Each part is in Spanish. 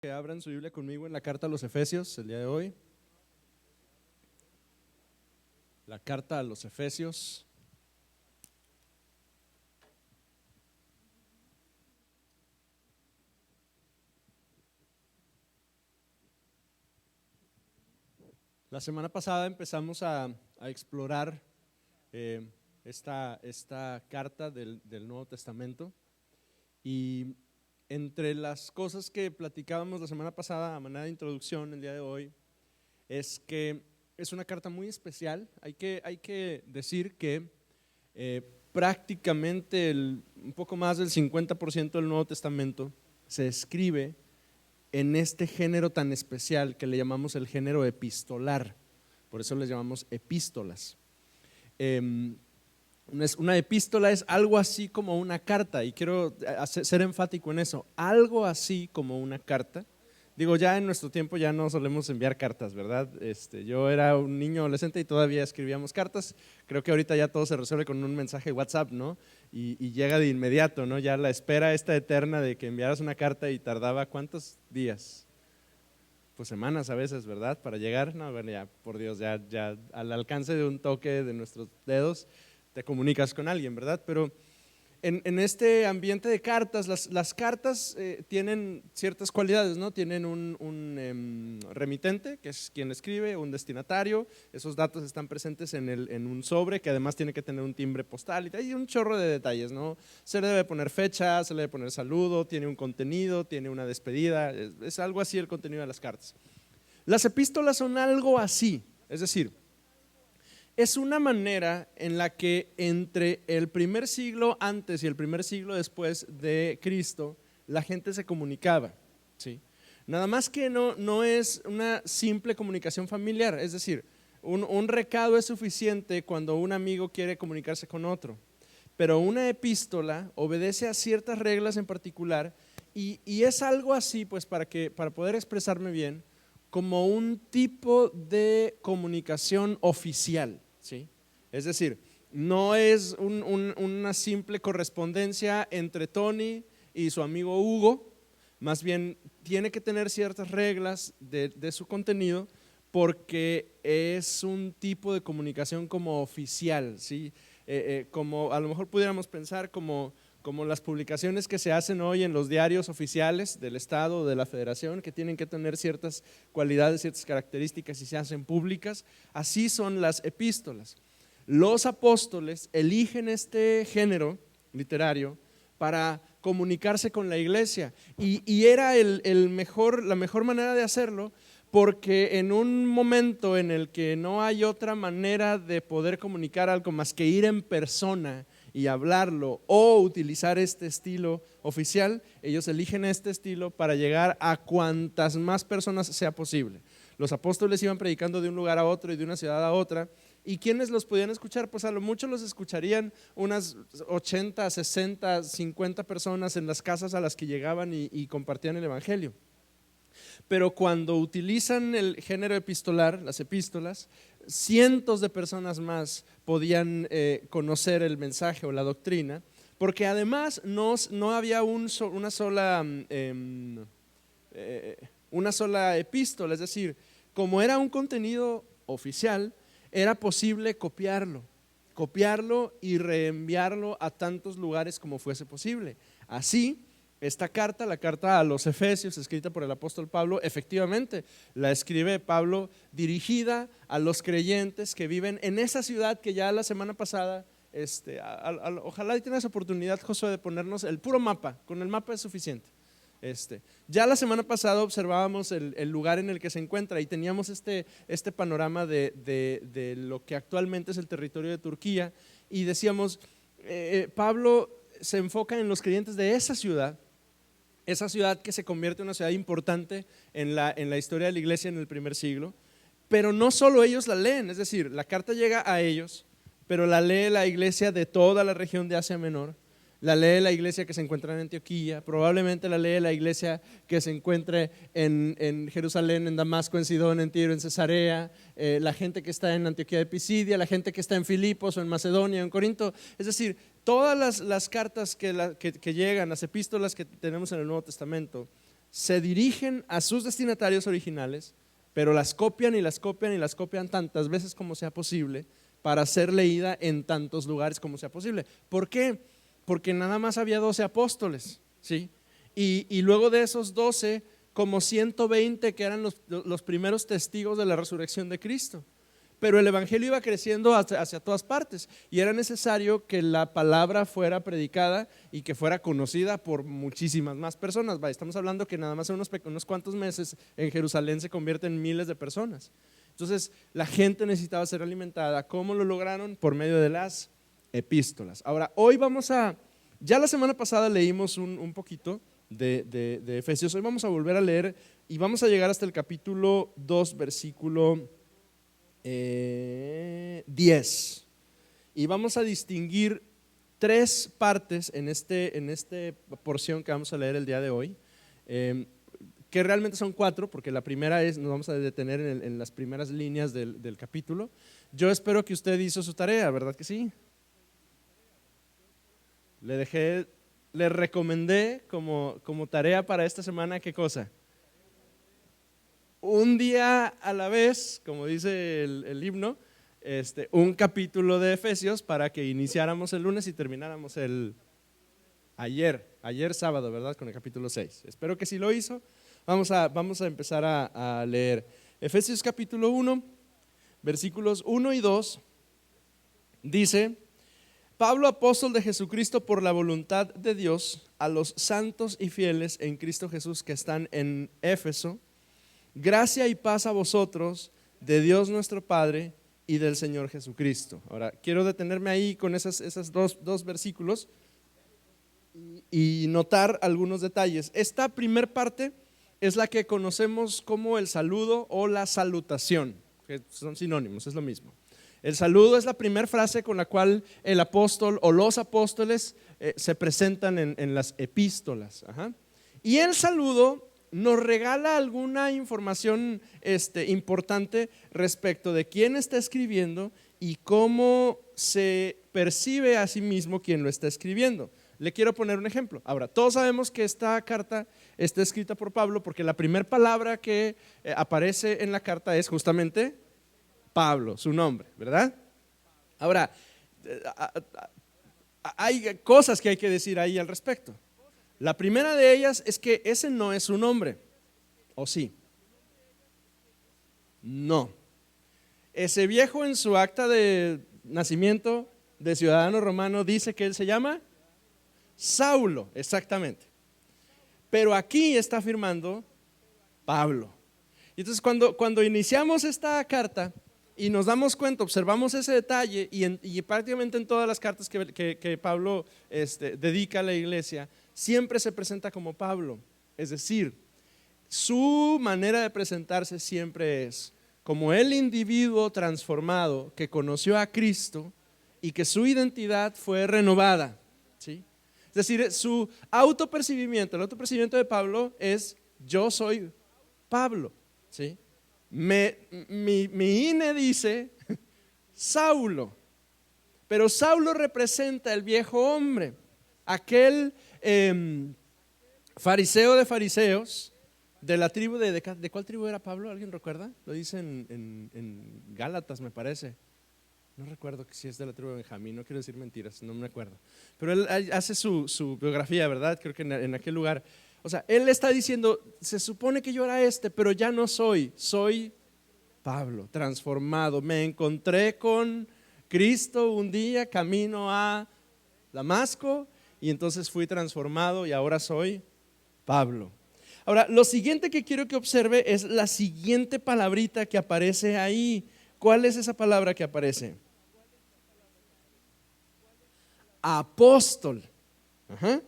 Que abran su Biblia conmigo en la carta a los Efesios el día de hoy. La carta a los Efesios. La semana pasada empezamos a explorar esta carta del Nuevo Testamento, y entre las cosas que platicábamos la semana pasada a manera de introducción el día de hoy es que es una carta muy especial. Hay que decir que prácticamente un poco más del 50% del Nuevo Testamento se escribe en este género tan especial que le llamamos el género epistolar. Por eso les llamamos epístolas. Una epístola es algo así como una carta, y quiero ser enfático en eso, algo así como una carta. Digo, ya en nuestro tiempo ya no solemos enviar cartas, ¿verdad? Yo era un niño adolescente y todavía escribíamos cartas. Creo que ahorita ya todo se resuelve con un mensaje de WhatsApp, ¿no? Y llega de inmediato, ¿no? Ya la espera esta eterna de que enviaras una carta y tardaba ¿cuántos días? Pues semanas a veces, ¿verdad? Para llegar. No, bueno, ya, por Dios, ya al alcance de un toque de nuestros dedos te comunicas con alguien, ¿verdad? Pero en este ambiente de cartas, las cartas tienen ciertas cualidades, ¿no? Tienen un remitente, que es quien escribe, un destinatario. Esos datos están presentes en un sobre, que además tiene que tener un timbre postal, y hay un chorro de detalles, ¿no? Se le debe poner fecha, se le debe poner saludo, tiene un contenido, tiene una despedida. Es algo así el contenido de las cartas. Las epístolas son algo así, es decir, es una manera en la que entre el primer siglo antes y el primer siglo después de Cristo la gente se comunicaba, ¿sí? Nada más que no es una simple comunicación familiar, es decir, un recado es suficiente cuando un amigo quiere comunicarse con otro, pero una epístola obedece a ciertas reglas en particular, y es algo así, pues para poder expresarme bien, como un tipo de comunicación oficial, ¿sí? Es decir, no es una simple correspondencia entre Tony y su amigo Hugo, más bien tiene que tener ciertas reglas de su contenido, porque es un tipo de comunicación como oficial, ¿sí? Como a lo mejor pudiéramos pensar como las publicaciones que se hacen hoy en los diarios oficiales del Estado o de la Federación, que tienen que tener ciertas cualidades, ciertas características y se hacen públicas. Así son las epístolas. Los apóstoles eligen este género literario para comunicarse con la iglesia, y era la mejor manera de hacerlo, porque en un momento en el que no hay otra manera de poder comunicar algo más que ir en persona y hablarlo o utilizar este estilo oficial, ellos eligen este estilo para llegar a cuantas más personas sea posible. Los apóstoles iban predicando de un lugar a otro y de una ciudad a otra, y ¿quiénes los podían escuchar? Pues a lo mucho los escucharían unas 80, 60, 50 personas en las casas a las que llegaban y compartían el evangelio. Pero cuando utilizan el género epistolar, las epístolas, cientos de personas más podían conocer el mensaje o la doctrina, porque además no había una sola epístola, es decir, como era un contenido oficial, era posible copiarlo y reenviarlo a tantos lugares como fuese posible. Así, esta carta, la carta a los Efesios, escrita por el apóstol Pablo, efectivamente la escribe Pablo dirigida a los creyentes que viven en esa ciudad que ya la semana pasada, ojalá y tengas oportunidad, Josué, de ponernos el puro mapa. Con el mapa es suficiente. Ya la semana pasada observábamos el lugar en el que se encuentra, y teníamos este panorama de lo que actualmente es el territorio de Turquía, y decíamos, Pablo se enfoca en los creyentes de esa ciudad que se convierte en una ciudad importante en la historia de la iglesia en el primer siglo. Pero no solo ellos la leen, es decir, la carta llega a ellos, pero la lee la iglesia de toda la región de Asia Menor, la lee la iglesia que se encuentra en Antioquía, probablemente la lee la iglesia que se encuentre en Jerusalén, en Damasco, en Sidón, en Tiro, en Cesarea, la gente que está en Antioquía de Pisidia, la gente que está en Filipos o en Macedonia o en Corinto. Es decir, todas las cartas que llegan, las epístolas que tenemos en el Nuevo Testamento, se dirigen a sus destinatarios originales, pero las copian y las copian y las copian tantas veces como sea posible para ser leída en tantos lugares como sea posible. ¿Por qué? Porque nada más había 12 apóstoles, ¿sí? Y luego de esos 12, como 120 que eran los primeros testigos de la resurrección de Cristo. Pero el evangelio iba creciendo hacia todas partes y era necesario que la palabra fuera predicada y que fuera conocida por muchísimas más personas. Estamos hablando que nada más en unos cuantos meses en Jerusalén se convierten en miles de personas. Entonces la gente necesitaba ser alimentada. ¿Cómo lo lograron? Por medio de las epístolas. Ahora, hoy ya la semana pasada leímos un poquito de Efesios. Hoy vamos a volver a leer y vamos a llegar hasta el capítulo 2, versículo 10, y vamos a distinguir tres partes en esta porción que vamos a leer el día de hoy, que realmente son cuatro, porque la primera nos vamos a detener en las primeras líneas del capítulo. Yo espero que usted hizo su tarea, ¿verdad que sí? Le recomendé como tarea para esta semana, ¿qué cosa? Un día a la vez, como dice el himno, un capítulo de Efesios para que iniciáramos el lunes y termináramos ayer sábado, ¿verdad? Con el capítulo 6. Espero que sí lo hizo. Vamos a empezar a leer. Efesios capítulo 1, versículos 1 y 2, dice: Pablo, apóstol de Jesucristo por la voluntad de Dios, a los santos y fieles en Cristo Jesús que están en Éfeso, gracia y paz a vosotros, de Dios nuestro Padre y del Señor Jesucristo. Ahora, quiero detenerme ahí con esos dos versículos y notar algunos detalles. Esta primer parte es la que conocemos como el saludo o la salutación, que son sinónimos, es lo mismo. El saludo es la primera frase con la cual el apóstol o los apóstoles se presentan en las epístolas. Ajá. Y el saludo nos regala alguna información importante respecto de quién está escribiendo y cómo se percibe a sí mismo quien lo está escribiendo. Le quiero poner un ejemplo. Ahora, todos sabemos que esta carta está escrita por Pablo porque la primera palabra que aparece en la carta es justamente Pablo, su nombre, ¿verdad? Ahora, hay cosas que hay que decir ahí al respecto. La primera de ellas es que ese no es su nombre, ¿o sí? No. Ese viejo en su acta de nacimiento de ciudadano romano dice que él se llama Saulo, exactamente. Pero aquí está afirmando Pablo. Y entonces cuando iniciamos esta carta y nos damos cuenta, observamos ese detalle y prácticamente en todas las cartas que Pablo dedica a la iglesia, siempre se presenta como Pablo. Es decir, su manera de presentarse siempre es como el individuo transformado que conoció a Cristo y que su identidad fue renovada, ¿sí? Es decir, su autopercibimiento, el autopercibimiento de Pablo es: yo soy Pablo, ¿sí? Mi INE dice Saulo, pero Saulo representa el viejo hombre, aquel fariseo de fariseos de la tribu ¿de cuál tribu era Pablo? ¿Alguien recuerda? Lo dice en Gálatas, me parece. No recuerdo si es de la tribu de Benjamín, no quiero decir mentiras, no me acuerdo. Pero él hace su biografía, ¿verdad? Creo que en aquel lugar. O sea, él está diciendo: se supone que yo era pero ya no soy Pablo, transformado. Me encontré con Cristo un día camino a Damasco y entonces fui transformado y ahora soy Pablo. Ahora, lo siguiente que quiero que observe es la siguiente palabrita que aparece ahí. ¿Cuál es esa palabra que aparece? Apóstol. Ajá.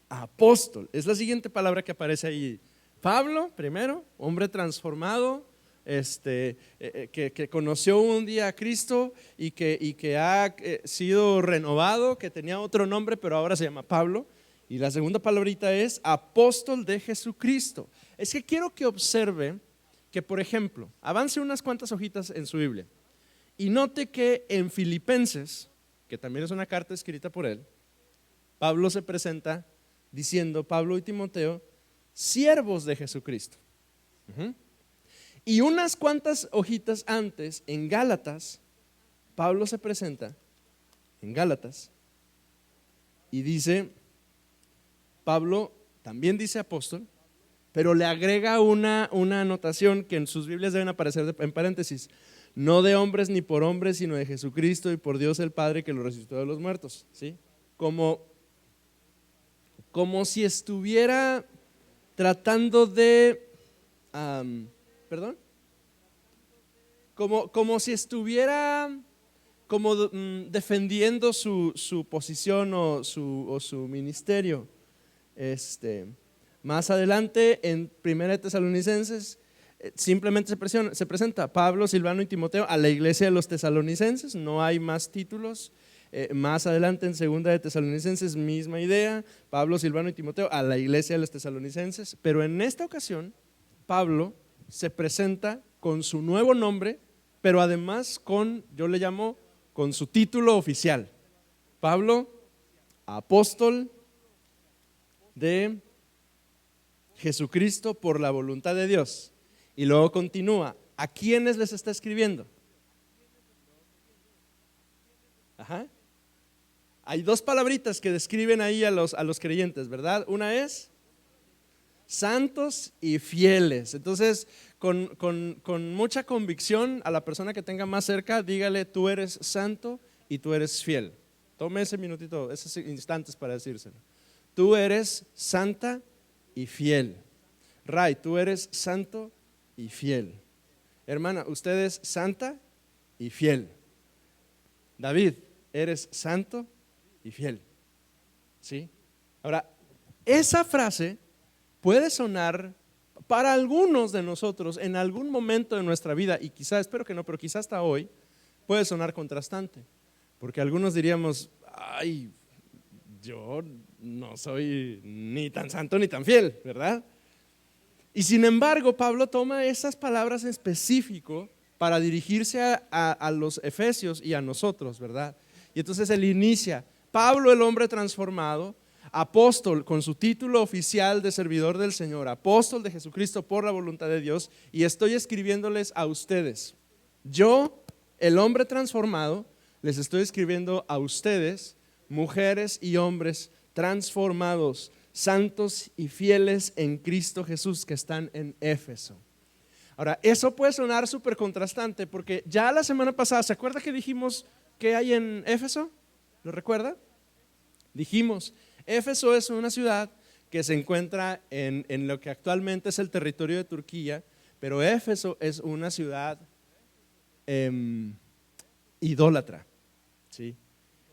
Apóstol, es la siguiente palabra que aparece ahí. Pablo, primero, hombre transformado, que conoció un día a Cristo y que ha sido renovado, que tenía otro nombre, pero ahora se llama Pablo. Y la segunda palabrita es apóstol de Jesucristo. Es que quiero que observe que, por ejemplo, avance unas cuantas hojitas en su Biblia y note que en Filipenses, que también es una carta escrita por él, Pablo se presenta diciendo: Pablo y Timoteo, siervos de Jesucristo. Y unas cuantas hojitas antes, en Gálatas, Pablo se presenta en Gálatas y dice, Pablo también dice apóstol, pero le agrega una anotación que en sus Biblias deben aparecer en paréntesis: no de hombres ni por hombres, sino de Jesucristo y por Dios el Padre que lo resucitó de los muertos. ¿Sí? Como si estuviera tratando de, perdón, como si estuviera defendiendo su posición o su ministerio. Más adelante en 1 Tesalonicenses simplemente se presenta Pablo, Silvano y Timoteo a la iglesia de los tesalonicenses, no hay más títulos. Más adelante en 2 de Tesalonicenses, misma idea, Pablo, Silvano y Timoteo a la iglesia de los tesalonicenses, pero en esta ocasión Pablo se presenta con su nuevo nombre, pero además yo le llamo con su título oficial: Pablo, apóstol de Jesucristo por la voluntad de Dios. Y luego continúa: ¿a quiénes les está escribiendo? Hay dos palabritas que describen ahí a los creyentes, ¿verdad? Una es santos y fieles. Entonces, con mucha convicción, a la persona que tenga más cerca, dígale: tú eres santo y tú eres fiel. Tome ese minutito, esos instantes para decírselo. Tú eres santa y fiel. Ray, tú eres santo y fiel. Hermana, usted es santa y fiel. David, eres santo y fiel. ¿Sí? Ahora, esa frase puede sonar para algunos de nosotros en algún momento de nuestra vida, y quizá, espero que no, pero quizá hasta hoy, puede sonar contrastante, porque algunos diríamos: ay, yo no soy ni tan santo ni tan fiel, ¿verdad? Y sin embargo, Pablo toma esas palabras en específico para dirigirse a los efesios y a nosotros, ¿verdad? Y entonces él inicia: Pablo, el hombre transformado, apóstol con su título oficial de servidor del Señor, apóstol de Jesucristo por la voluntad de Dios, y estoy escribiéndoles a ustedes. Yo, el hombre transformado, les estoy escribiendo a ustedes, mujeres y hombres transformados, santos y fieles en Cristo Jesús, que están en Éfeso. Ahora, eso puede sonar súper contrastante, porque ya la semana pasada, ¿se acuerda que dijimos qué hay en Éfeso? ¿Lo recuerda? Dijimos, Éfeso es una ciudad que se encuentra en lo que actualmente es el territorio de Turquía, pero Éfeso es una ciudad idólatra. ¿Sí?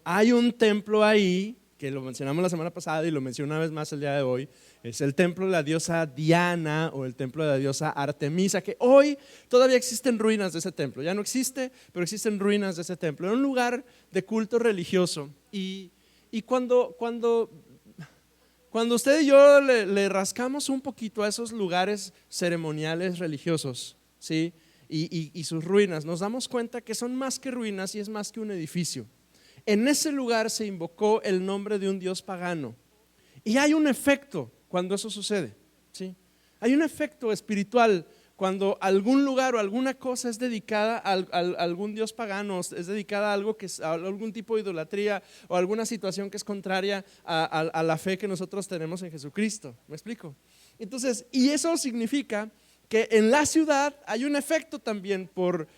Hay un templo ahí, que lo mencionamos la semana pasada y lo menciono una vez más el día de hoy. Es el templo de la diosa Diana o el templo de la diosa Artemisa, que hoy todavía existen ruinas de ese templo. Ya no existe, pero existen ruinas de ese templo. Era un lugar de culto religioso. Y cuando usted y yo le rascamos un poquito a esos lugares ceremoniales religiosos, ¿sí? y sus ruinas, nos damos cuenta que son más que ruinas y es más que un edificio. En ese lugar se invocó el nombre de un dios pagano. Y hay un efecto cuando eso sucede, ¿sí? Hay un efecto espiritual cuando algún lugar o alguna cosa es dedicada a algún dios pagano, es dedicada a algún tipo de idolatría o alguna situación que es contraria a la fe que nosotros tenemos en Jesucristo. ¿Me explico? Entonces, y eso significa que en la ciudad hay un efecto también por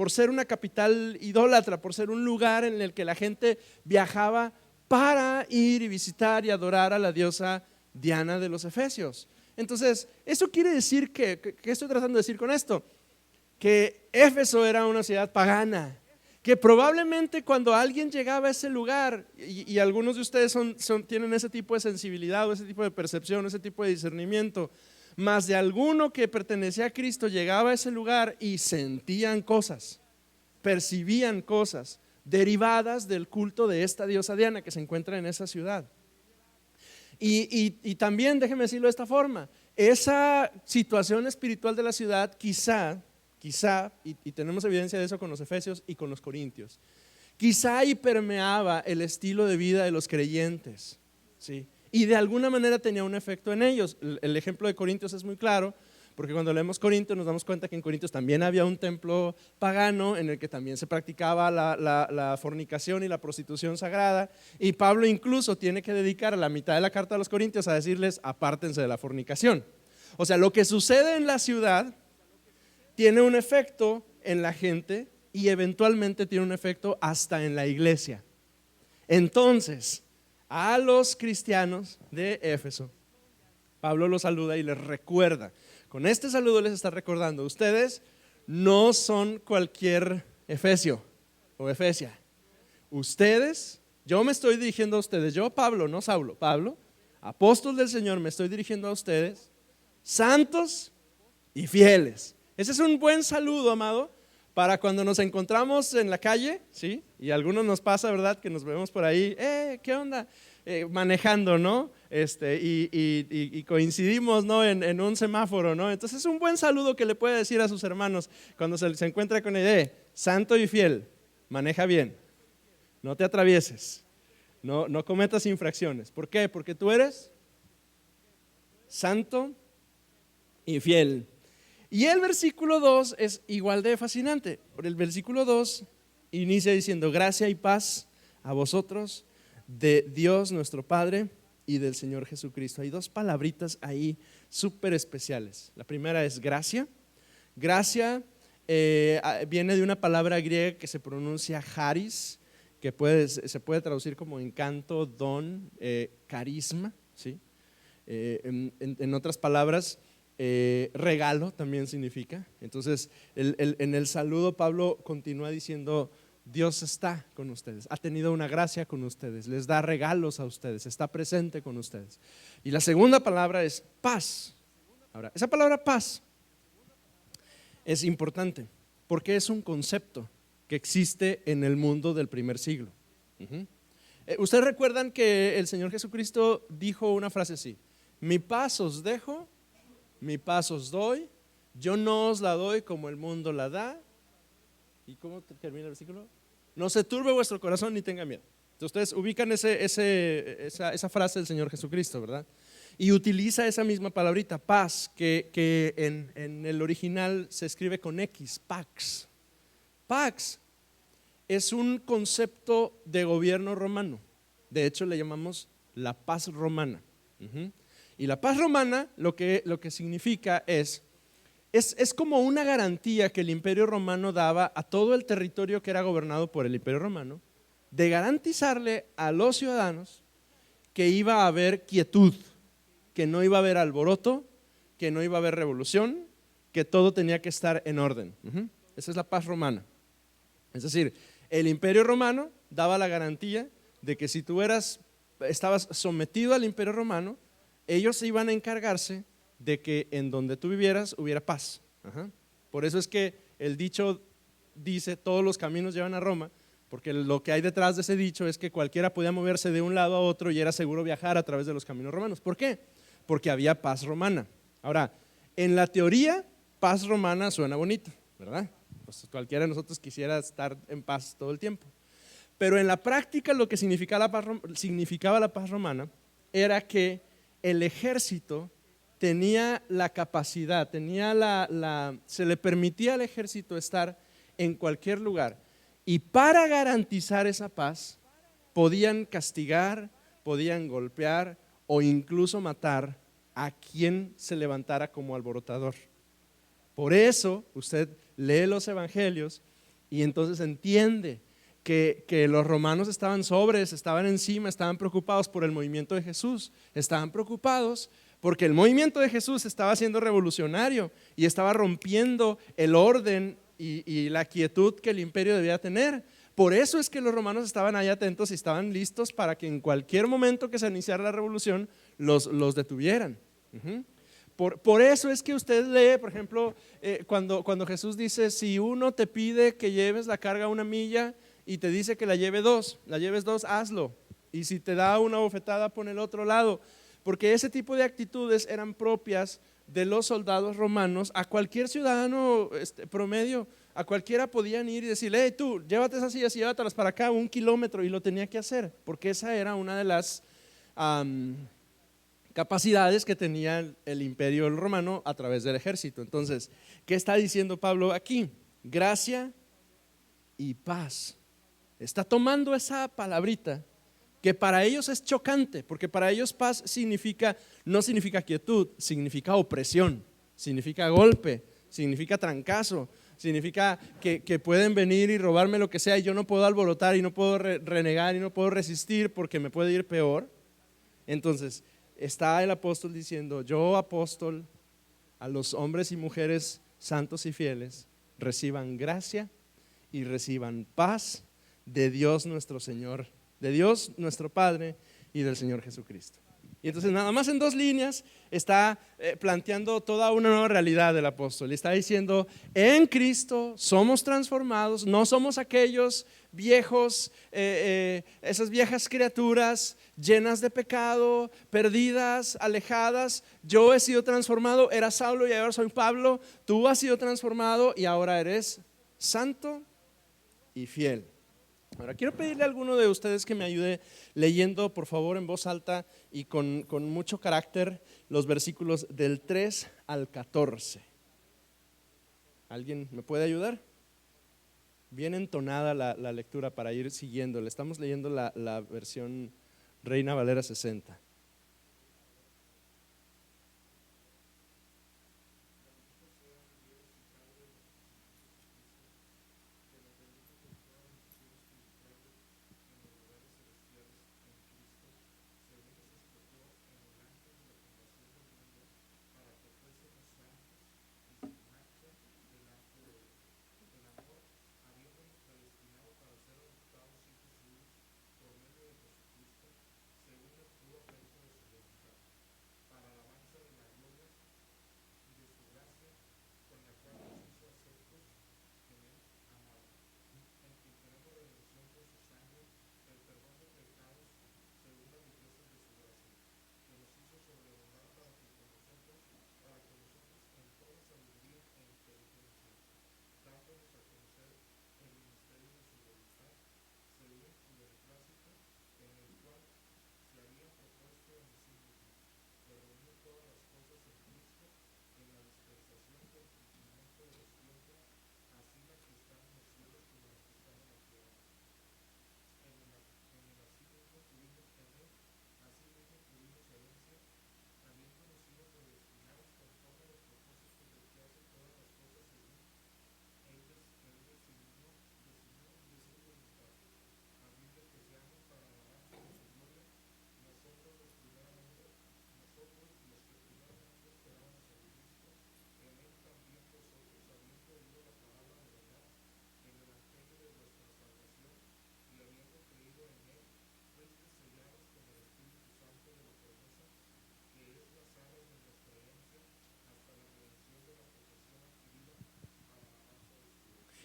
ser una capital idólatra, por ser un lugar en el que la gente viajaba para ir y visitar y adorar a la diosa Diana de los Efesios. Entonces, eso quiere decir ¿qué estoy tratando de decir con esto? Que Éfeso era una ciudad pagana, que probablemente cuando alguien llegaba a ese lugar, y algunos de ustedes tienen ese tipo de sensibilidad o ese tipo de percepción, ese tipo de discernimiento, más de alguno que pertenecía a Cristo llegaba a ese lugar y sentían cosas, percibían cosas derivadas del culto de esta diosa Diana que se encuentra en esa ciudad. Y también, déjeme decirlo de esta forma, esa situación espiritual de la ciudad quizá, y tenemos evidencia de eso con los Efesios y con los Corintios, quizá ahí permeaba el estilo de vida de los creyentes, ¿sí? y de alguna manera tenía un efecto en ellos. El ejemplo de Corintios es muy claro, porque cuando leemos Corintios nos damos cuenta que en Corintios también había un templo pagano en el que también se practicaba la fornicación y la prostitución sagrada, y Pablo incluso tiene que dedicar a la mitad de la carta a los Corintios a decirles apártense de la fornicación. O sea, lo que sucede en la ciudad tiene un efecto en la gente y eventualmente tiene un efecto hasta en la iglesia. Entonces, a los cristianos de Éfeso, Pablo los saluda y les recuerda. Con este saludo les está recordando, ustedes no son cualquier efesio o efesia. Ustedes, yo me estoy dirigiendo a ustedes, yo Pablo, no Saulo, Pablo, apóstol del Señor, me estoy dirigiendo a ustedes, santos y fieles. Ese es un buen saludo, amado, para cuando nos encontramos en la calle, ¿sí? Y a algunos nos pasa, ¿verdad? Que nos vemos por ahí, ¿qué onda? Manejando, ¿no? Y coincidimos, ¿no? En un semáforo, ¿no? Entonces es un buen saludo que le puede decir a sus hermanos cuando se encuentra con él, santo y fiel, maneja bien, no te atravieses, no cometas infracciones. ¿Por qué? Porque tú eres santo y fiel. Y el versículo 2 es igual de fascinante. El versículo 2 inicia diciendo, gracia y paz a vosotros de Dios nuestro Padre y del Señor Jesucristo. Hay dos palabritas ahí súper especiales. La primera es gracia. Gracia viene de una palabra griega que se pronuncia charis, que se puede traducir como encanto, don, carisma, ¿sí? En otras palabras, regalo también significa. Entonces en el saludo Pablo continúa diciendo, Dios está con ustedes, ha tenido una gracia con ustedes, les da regalos a ustedes, está presente con ustedes. Y la segunda palabra es paz. Ahora, esa palabra paz es importante porque es un concepto que existe en el mundo del primer siglo. Ustedes recuerdan que el Señor Jesucristo dijo una frase así, mi paz os dejo, mi paz os doy, yo no os la doy como el mundo la da. ¿Y cómo termina el versículo? No se turbe vuestro corazón ni tenga miedo. Entonces ustedes ubican esa frase del Señor Jesucristo, ¿verdad? Y utiliza esa misma palabrita, paz, que en el original se escribe con X, pax. Pax es un concepto de gobierno romano. De hecho le llamamos la paz romana. Y la paz romana lo que significa es como una garantía que el Imperio Romano daba a todo el territorio que era gobernado por el Imperio Romano, de garantizarle a los ciudadanos que iba a haber quietud, que no iba a haber alboroto, que no iba a haber revolución, que todo tenía que estar en orden. Esa es la paz romana. Es decir, el Imperio Romano daba la garantía de que si tú estabas sometido al Imperio Romano, ellos iban a encargarse de que en donde tú vivieras hubiera paz. Por eso es que el dicho dice, todos los caminos llevan a Roma, porque lo que hay detrás de ese dicho es que cualquiera podía moverse de un lado a otro y era seguro viajar a través de los caminos romanos. ¿Por qué? Porque había paz romana. Ahora, en la teoría, paz romana suena bonito, ¿verdad? Pues cualquiera de nosotros quisiera estar en paz todo el tiempo. Pero en la práctica lo que significaba la paz romana era que el ejército tenía la capacidad, se le permitía al ejército estar en cualquier lugar, y para garantizar esa paz podían castigar, podían golpear o incluso matar a quien se levantara como alborotador. Por eso usted lee los evangelios y entonces entiende que los romanos estaban estaban encima, estaban preocupados por el movimiento de Jesús, estaban preocupados porque el movimiento de Jesús estaba siendo revolucionario y estaba rompiendo el orden y la quietud que el imperio debía tener. Por eso es que los romanos estaban ahí atentos y estaban listos para que en cualquier momento que se iniciara la revolución los detuvieran. Por eso es que usted lee, por ejemplo, cuando Jesús dice, si uno te pide que lleves la carga 1 milla y te dice que la lleves 2, hazlo. Y si te da una bofetada, pon el otro lado. Porque ese tipo de actitudes eran propias de los soldados romanos. A cualquier ciudadano promedio, a cualquiera podían ir y decirle, hey, tú, llévate esas sillas y llévatelas para acá 1 kilómetro, y lo tenía que hacer, porque esa era una de las capacidades que tenía el imperio romano a través del ejército. Entonces, ¿qué está diciendo Pablo aquí? Gracia y paz. Está tomando esa palabrita que para ellos es chocante, porque para ellos paz no significa quietud, significa opresión, significa golpe, significa trancazo, significa que pueden venir y robarme lo que sea y yo no puedo alborotar y no puedo renegar y no puedo resistir porque me puede ir peor. Entonces está el apóstol diciendo: yo, apóstol, a los hombres y mujeres santos y fieles, reciban gracia y reciban paz de Dios nuestro Señor, de Dios nuestro Padre y del Señor Jesucristo. Y entonces nada más en 2 líneas está planteando toda una nueva realidad del apóstol. Está diciendo: en Cristo somos transformados, no somos aquellos viejos, esas viejas criaturas llenas de pecado, perdidas, alejadas. Yo he sido transformado, era Saulo y ahora soy Pablo. Tú has sido transformado y ahora eres santo y fiel. Ahora quiero pedirle a alguno de ustedes que me ayude leyendo, por favor, en voz alta y con mucho carácter, los versículos del 3 al 14. ¿Alguien me puede ayudar? Bien entonada la lectura para ir siguiendo. Le estamos leyendo la versión Reina Valera 60.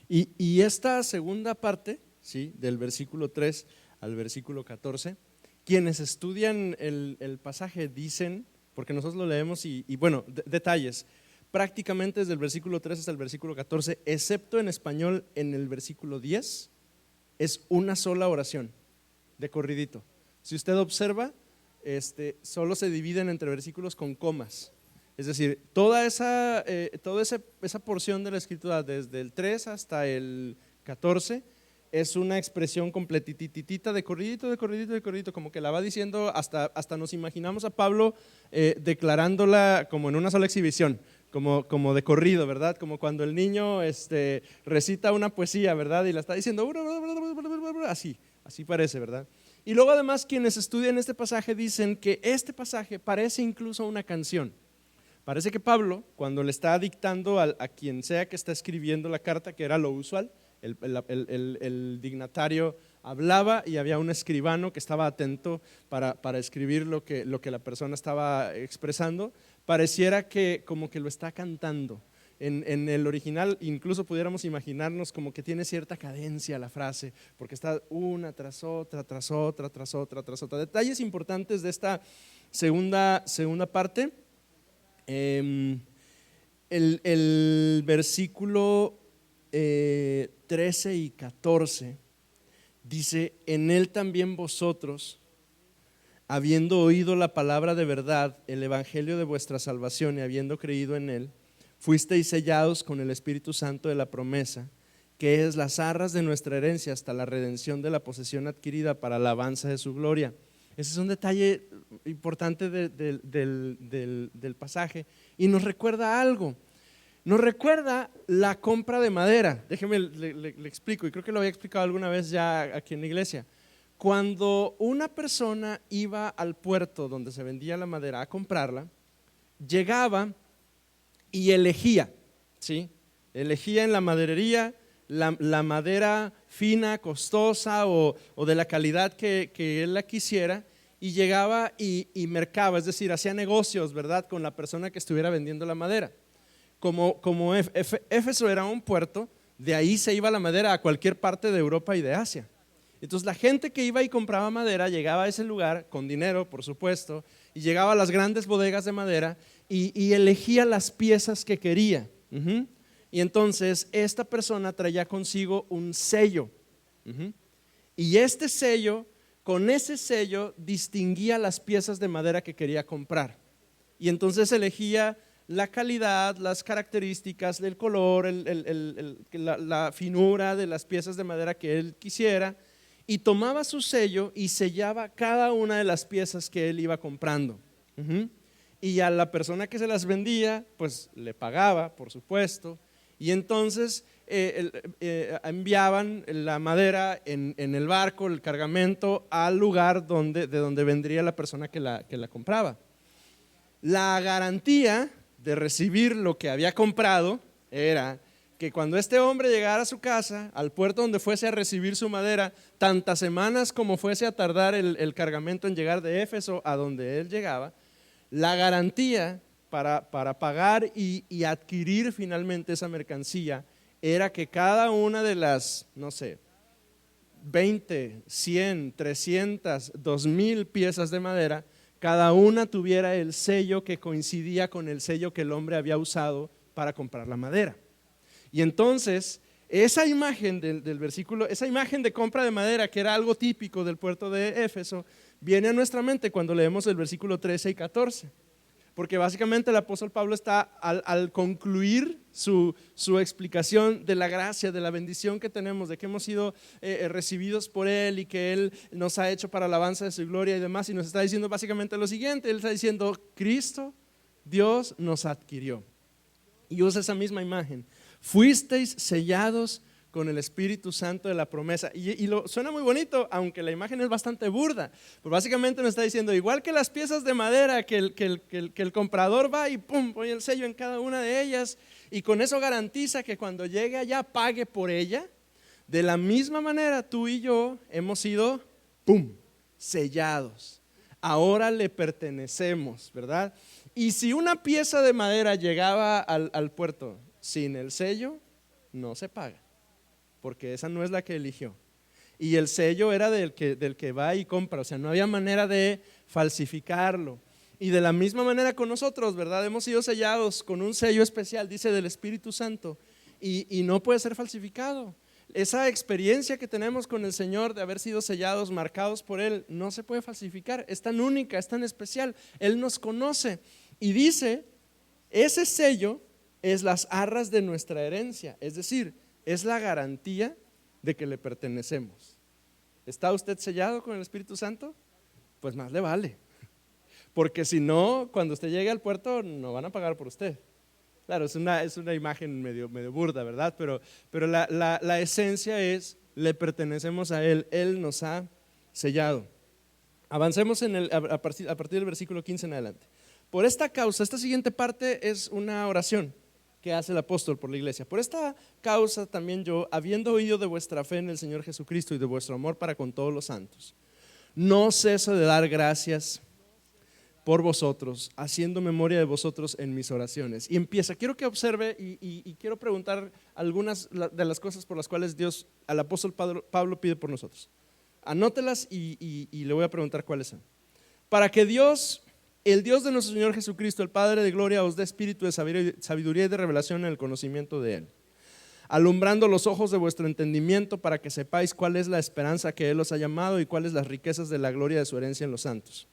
Y esta segunda parte, ¿sí?, del versículo 3 al versículo 14, quienes estudian el pasaje dicen, porque nosotros lo leemos y bueno, detalles, prácticamente desde el versículo 3 hasta el versículo 14, excepto en español en el versículo 10, es una sola oración de corridito. Si usted observa, solo se dividen entre versículos con comas. Es decir, toda esa porción de la escritura desde el 3 hasta el 14 es una expresión completititita de corridito, de corridito, de corridito, como que la va diciendo, hasta nos imaginamos a Pablo declarándola como en una sola exhibición, como de corrido, ¿verdad? Como cuando el niño recita una poesía, ¿verdad? Y la está diciendo así parece, ¿verdad? Y luego además quienes estudian este pasaje dicen que este pasaje parece incluso una canción. Parece que Pablo, cuando le está dictando a quien sea que está escribiendo la carta, que era lo usual, el dignatario hablaba y había un escribano que estaba atento para escribir lo que la persona estaba expresando, pareciera que como que lo está cantando. En el original incluso pudiéramos imaginarnos como que tiene cierta cadencia la frase, porque está una tras otra, tras otra, tras otra, tras otra. Detalles importantes de esta segunda parte. El versículo 13 y 14 dice: en él también vosotros, habiendo oído la palabra de verdad, el evangelio de vuestra salvación, y habiendo creído en él, fuisteis sellados con el Espíritu Santo de la promesa, que es las arras de nuestra herencia hasta la redención de la posesión adquirida para la alabanza de su gloria. Ese es un detalle importante del pasaje y nos recuerda algo. Nos recuerda la compra de madera. Déjeme le explico, y creo que lo había explicado alguna vez ya aquí en la iglesia. Cuando una persona iba al puerto donde se vendía la madera a comprarla, llegaba y elegía, ¿sí? Elegía en la maderería la madera fina, costosa o de la calidad que él la quisiera, y llegaba y mercaba, es decir, hacía negocios, ¿verdad?, con la persona que estuviera vendiendo la madera. Como Éfeso era un puerto, de ahí se iba la madera a cualquier parte de Europa y de Asia. Entonces la gente que iba y compraba madera llegaba a ese lugar con dinero, por supuesto, y llegaba a las grandes bodegas de madera y elegía las piezas que quería. Y entonces esta persona traía consigo un sello. Y este sello, con ese sello, distinguía las piezas de madera que quería comprar. Y entonces elegía la calidad, las características, el color, la finura de las piezas de madera que él quisiera, y tomaba su sello y sellaba cada una de las piezas que él iba comprando. Y a la persona que se las vendía, pues le pagaba, por supuesto, y entonces enviaban la madera en el barco, el cargamento, al lugar de donde vendría la persona que la compraba. La garantía de recibir lo que había comprado era que cuando este hombre llegara a su casa, al puerto donde fuese a recibir su madera, tantas semanas como fuese a tardar el cargamento en llegar de Éfeso a donde él llegaba, la garantía para pagar y adquirir finalmente esa mercancía era que cada una de las, no sé, 20, 100, 300, 2000 piezas de madera, cada una tuviera el sello que coincidía con el sello que el hombre había usado para comprar la madera. Y entonces esa imagen del versículo, esa imagen de compra de madera, que era algo típico del puerto de Éfeso, viene a nuestra mente cuando leemos el versículo 13 y 14. Porque básicamente el apóstol Pablo está al concluir su explicación de la gracia, de la bendición que tenemos, de que hemos sido recibidos por Él y que Él nos ha hecho para alabanza de su gloria y demás, y nos está diciendo básicamente lo siguiente. Él está diciendo: Cristo, Dios nos adquirió, y usa esa misma imagen: fuisteis sellados con el Espíritu Santo de la promesa. Y suena muy bonito, aunque la imagen es bastante burda. Pues básicamente nos está diciendo, igual que las piezas de madera, que el comprador va y pum, pone el sello en cada una de ellas, y con eso garantiza que cuando llegue allá pague por ella. De la misma manera, tú y yo hemos sido pum, sellados. Ahora le pertenecemos, ¿verdad? Y si una pieza de madera llegaba al puerto sin el sello, no se paga, porque esa no es la que eligió. Y el sello era del que va y compra, o sea, no había manera de falsificarlo. Y de la misma manera con nosotros, ¿verdad? Hemos sido sellados con un sello especial, dice, del Espíritu Santo, y no puede ser falsificado. Esa experiencia que tenemos con el Señor de haber sido sellados, marcados por Él, no se puede falsificar. Es tan única, es tan especial. Él nos conoce y dice, ese sello es las arras de nuestra herencia, es decir, es la garantía de que le pertenecemos. ¿Está usted sellado con el Espíritu Santo? Pues más le vale, porque si no, cuando usted llegue al puerto no van a pagar por usted. Claro, es una imagen medio burda, ¿verdad? Pero la esencia es, le pertenecemos a Él, Él nos ha sellado. Avancemos a partir del versículo 15 en adelante. Por esta causa, esta siguiente parte es una oración que hace el apóstol por la iglesia. Por esta causa también yo, habiendo oído de vuestra fe en el Señor Jesucristo y de vuestro amor para con todos los santos, no ceso de dar gracias por vosotros, haciendo memoria de vosotros en mis oraciones. Y empieza, quiero que observe y quiero preguntar algunas de las cosas por las cuales Dios al apóstol Pablo pide por nosotros. Anótelas y le voy a preguntar cuáles son. Para que Dios, el Dios de nuestro Señor Jesucristo, el Padre de gloria, os dé espíritu de sabiduría y de revelación en el conocimiento de Él, alumbrando los ojos de vuestro entendimiento, para que sepáis cuál es la esperanza que Él os ha llamado y cuáles las riquezas de la gloria de su herencia en los santos,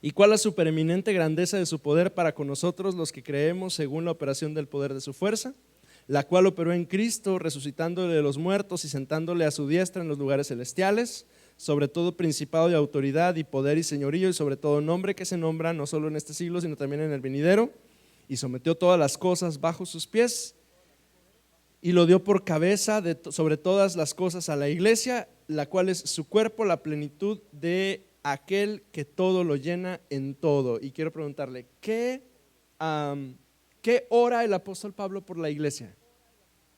¿Y cuál la supereminente grandeza de su poder para con nosotros los que creemos según la operación del poder de su fuerza, la cual operó en Cristo, resucitándole de los muertos y sentándole a su diestra en los lugares celestiales, sobre todo principado y autoridad y poder y señorío y sobre todo nombre que se nombra no solo en este siglo sino también en el venidero, y sometió todas las cosas bajo sus pies y lo dio por cabeza sobre todas las cosas a la iglesia, la cual es su cuerpo, la plenitud de aquel que todo lo llena en todo. Y quiero preguntarle, ¿qué ora el apóstol Pablo por la iglesia?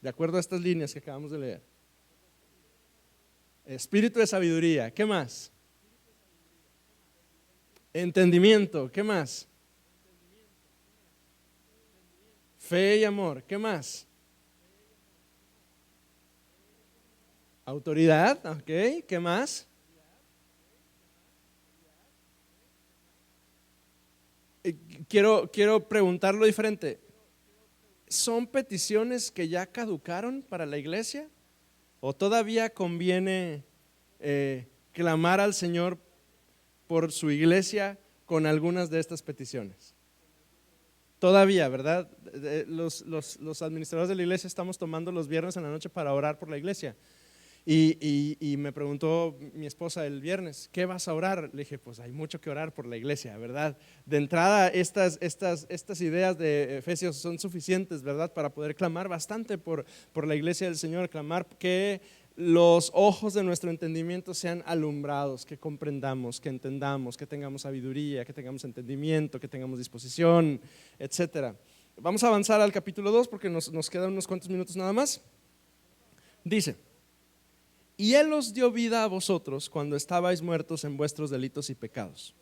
De acuerdo a estas líneas que acabamos de leer. Espíritu de sabiduría, ¿qué más? Entendimiento, ¿qué más? Fe y amor, ¿qué más? Autoridad, ok, ¿qué más? Quiero preguntarlo diferente. ¿Son peticiones que ya caducaron para la iglesia? ¿O todavía conviene clamar al Señor por su iglesia con algunas de estas peticiones? Todavía, ¿verdad? Los administradores de la iglesia estamos tomando los viernes en la noche para orar por la iglesia. Y me preguntó mi esposa el viernes, ¿qué vas a orar? Le dije, pues hay mucho que orar por la iglesia, ¿verdad? De entrada, estas ideas de Efesios son suficientes, ¿verdad? Para poder clamar bastante por la iglesia del Señor, clamar que los ojos de nuestro entendimiento sean alumbrados, que comprendamos, que entendamos, que tengamos sabiduría, que tengamos entendimiento, que tengamos disposición, etcétera. Vamos a avanzar al capítulo 2 porque nos quedan unos cuantos minutos nada más. Dice: y Él os dio vida a vosotros cuando estabais muertos en vuestros delitos y pecados,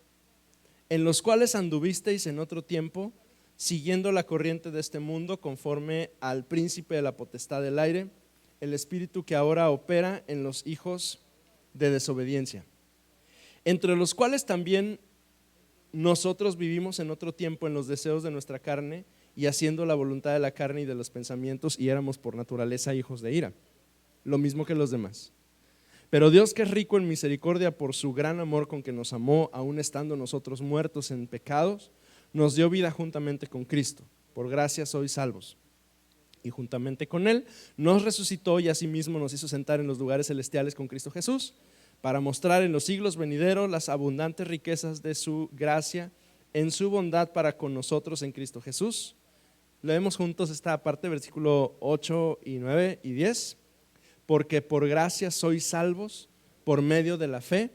en los cuales anduvisteis en otro tiempo, siguiendo la corriente de este mundo, conforme al príncipe de la potestad del aire, el espíritu que ahora opera en los hijos de desobediencia, entre los cuales también nosotros vivimos en otro tiempo en los deseos de nuestra carne y haciendo la voluntad de la carne y de los pensamientos, y éramos por naturaleza hijos de ira, lo mismo que los demás. Pero Dios, que es rico en misericordia por su gran amor con que nos amó, aun estando nosotros muertos en pecados, nos dio vida juntamente con Cristo. Por gracia sois salvos. Y juntamente con Él nos resucitó y asimismo nos hizo sentar en los lugares celestiales con Cristo Jesús, para mostrar en los siglos venideros las abundantes riquezas de su gracia en su bondad para con nosotros en Cristo Jesús. Leemos juntos esta parte, versículo 8 y 9 y 10. Porque por gracia sois salvos por medio de la fe,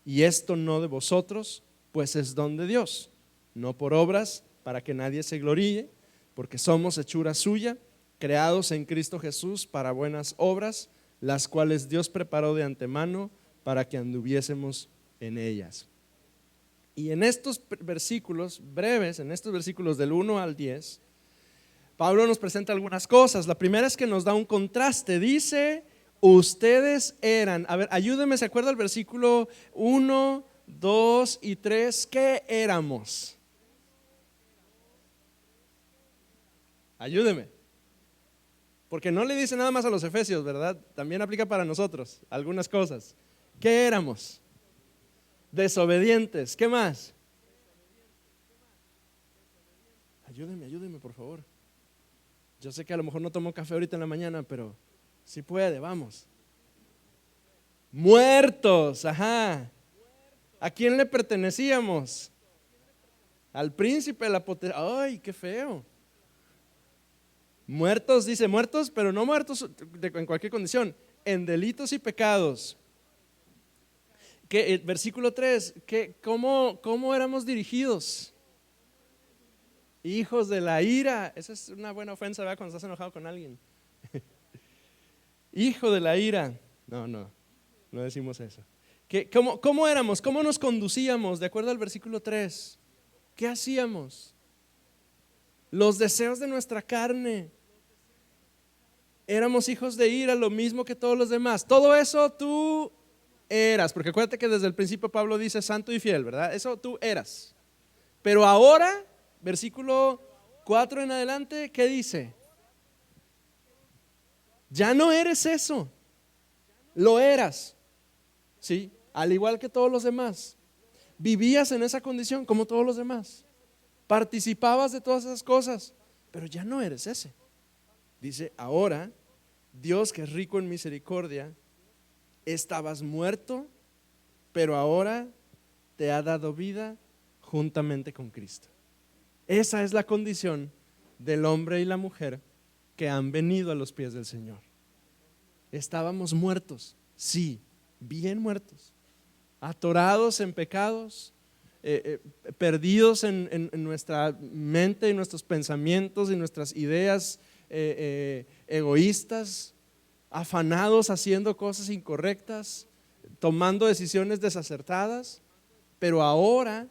y esto no de vosotros, pues es don de Dios, no por obras, para que nadie se gloríe, porque somos hechura suya, creados en Cristo Jesús para buenas obras, las cuales Dios preparó de antemano para que anduviésemos en ellas. Y en estos versículos breves, en estos versículos del 1 al 10, Pablo nos presenta algunas cosas. La primera es que nos da un contraste. Dice: ustedes eran, a ver, ayúdenme, ¿se acuerda el versículo 1, 2 y 3? ¿Qué éramos? Ayúdeme. Porque no le dice nada más a los efesios, ¿verdad? También aplica para nosotros algunas cosas. ¿Qué éramos? Desobedientes. ¿Qué más? Ayúdeme, por favor. Yo sé que a lo mejor no tomo café ahorita en la mañana, pero si puede, vamos. Muertos, ajá. ¿A quién le pertenecíamos? Al príncipe de la potestad. Ay, qué feo. Muertos, dice muertos, pero no muertos en cualquier condición, en delitos y pecados. El versículo 3, ¿cómo éramos dirigidos? Hijos de la ira. Esa es una buena ofensa, ¿verdad? Cuando estás enojado con alguien. Hijo de la ira. No decimos eso. ¿Cómo éramos? ¿Cómo nos conducíamos? De acuerdo al versículo 3. ¿Qué hacíamos? Los deseos de nuestra carne. Éramos hijos de ira, lo mismo que todos los demás. Todo eso tú eras, porque acuérdate que desde el principio Pablo dice santo y fiel, ¿verdad? Eso tú eras. Pero ahora, versículo 4 en adelante, ¿qué dice? Ya no eres eso. Lo eras, ¿sí? Al igual que todos los demás. vivías en esa condición como todos los demás, participabas de todas esas cosas, pero ya no eres ese. Dice, ahora Dios, que es rico en misericordia, estabas muerto, pero ahora te ha dado vida juntamente con Cristo. Esa es la condición del hombre y la mujer que han venido a los pies del Señor. Estábamos muertos, sí, bien muertos, atorados en pecados, perdidos en nuestra mente y nuestros pensamientos y nuestras ideas egoístas, afanados haciendo cosas incorrectas, tomando decisiones desacertadas, pero ahora,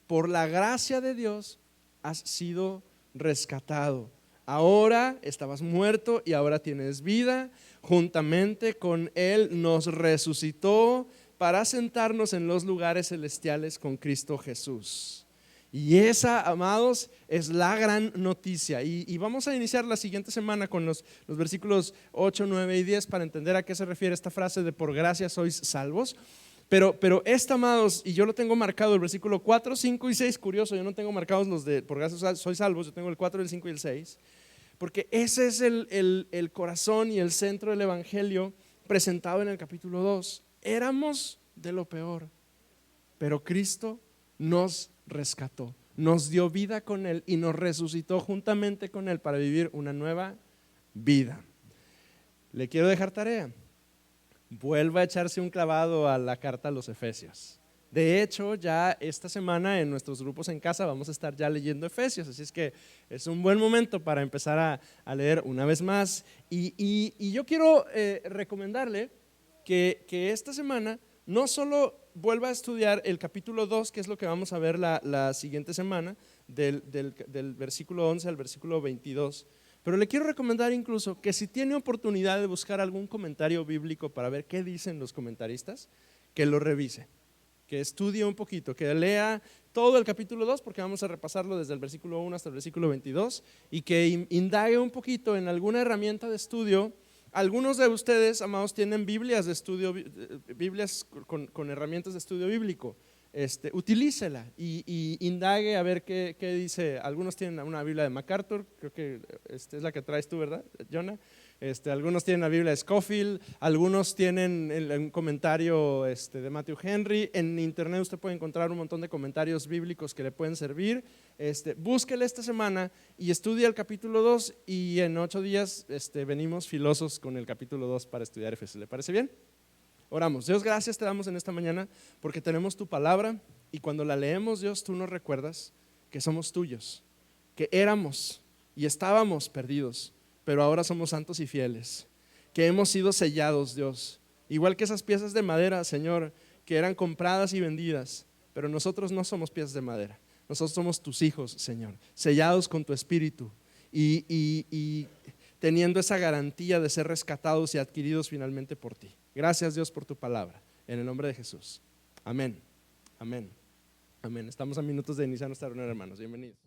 por la gracia de Dios, has sido rescatado. Ahora estabas muerto y ahora tienes vida. Juntamente con Él nos resucitó para sentarnos en los lugares celestiales con Cristo Jesús. Y esa, amados, es la gran noticia. Y vamos a iniciar la siguiente semana con los versículos 8, 9 y 10 para entender a qué se refiere esta frase de por gracia sois salvos. Pero esta, amados, y yo lo tengo marcado, el versículo 4, 5 y 6, curioso, yo no tengo marcados los de por gracia sois salvos, yo tengo el 4, el 5 y el 6, porque ese es el corazón y el centro del evangelio presentado en el capítulo 2. Éramos de lo peor, pero Cristo nos rescató, nos dio vida con Él y nos resucitó juntamente con Él para vivir una nueva vida. Le quiero dejar tarea. Vuelva a echarse un clavado a la carta a los Efesios. De hecho, ya esta semana en nuestros grupos en casa vamos a estar ya leyendo Efesios, así es que es un buen momento para empezar a leer una vez más. Y yo quiero recomendarle que esta semana no solo vuelva a estudiar el capítulo 2, que es lo que vamos a ver la siguiente semana, del versículo 11 al versículo 22, pero le quiero recomendar incluso que si tiene oportunidad de buscar algún comentario bíblico para ver qué dicen los comentaristas, que lo revise, que estudie un poquito, que lea todo el capítulo 2, porque vamos a repasarlo desde el versículo 1 hasta el versículo 22, y que indague un poquito en alguna herramienta de estudio. Algunos de ustedes, amados, tienen Biblias de estudio, Biblias con herramientas de estudio bíblico. Utilícela y indague a ver qué dice. Algunos tienen una Biblia de MacArthur, creo que es la que traes tú, ¿verdad, Jonah? Algunos tienen la Biblia de Scofield, algunos tienen un comentario de Matthew Henry. En internet usted puede encontrar un montón de comentarios bíblicos que le pueden servir. Búsquele esta semana y estudie el capítulo 2 y en 8 días venimos filosos con el capítulo 2 para estudiar Efesios. ¿Le parece bien? Oramos. Dios, gracias te damos en esta mañana porque tenemos tu palabra y cuando la leemos, Dios, tú nos recuerdas que somos tuyos, que éramos y estábamos perdidos, pero ahora somos santos y fieles, que hemos sido sellados, Dios, igual que esas piezas de madera, Señor, que eran compradas y vendidas, pero nosotros no somos piezas de madera, nosotros somos tus hijos, Señor, sellados con tu espíritu y teniendo esa garantía de ser rescatados y adquiridos finalmente por ti. Gracias, Dios, por tu palabra, en el nombre de Jesús. Amén, amén, amén. Estamos a minutos de iniciar nuestra reunión, hermanos, bienvenidos.